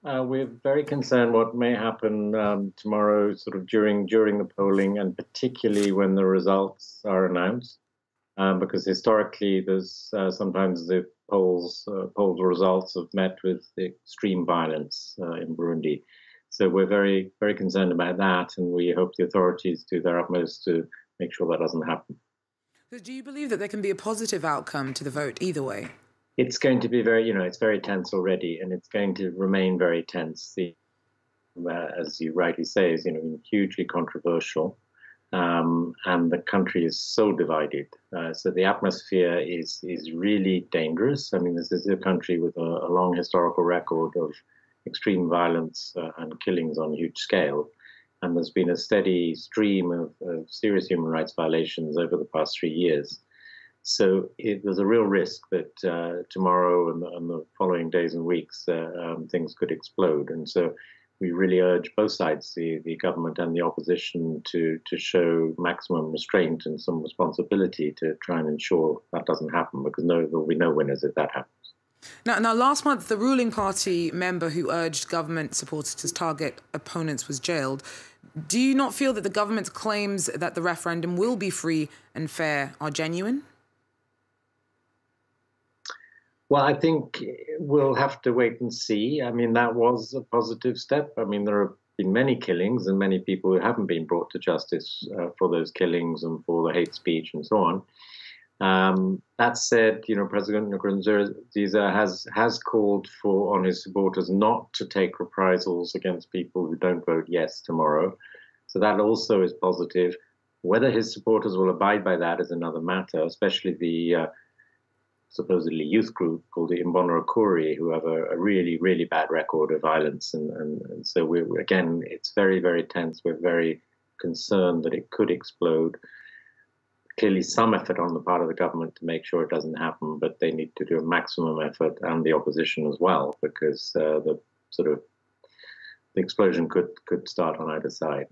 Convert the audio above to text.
We're very concerned what may happen tomorrow, sort of during the polling, and particularly when the results are announced, because historically, there's sometimes the polls results have met with extreme violence in Burundi. So we're very concerned about that, and we hope the authorities do their utmost to make sure that doesn't happen. So do you believe that there can be a positive outcome to the vote either way? It's going to be it's very tense already, and it's going to remain very tense. As you rightly say, is hugely controversial, and the country is so divided. So the atmosphere is really dangerous. I mean, this is a country with a long historical record of extreme violence and killings on a huge scale, and there's been a steady stream of serious human rights violations over the past 3 years. So there's a real risk that tomorrow and the following days and weeks, things could explode. And so we really urge both sides, the government and the opposition, to show maximum restraint and some responsibility to try and ensure that doesn't happen, because there will be no winners if that happens. Now, last month, the ruling party member who urged government supporters to target opponents was jailed. Do you not feel that the government's claims that the referendum will be free and fair are genuine? Well, I think we'll have to wait and see. I mean, that was a positive step. I mean, there have been many killings and many people who haven't been brought to justice for those killings and for the hate speech and so on. That said, President Nkurunziza has called on his supporters not to take reprisals against people who don't vote yes tomorrow. So that also is positive. Whether his supporters will abide by that is another matter, especially the supposedly youth group called the Imbonerakure, who have a really bad record of violence. And so again, it's very tense. We're very concerned that it could explode. Clearly some effort on the part of the government to make sure it doesn't happen, but they need to do a maximum effort, and the opposition as well, because the explosion could start on either side.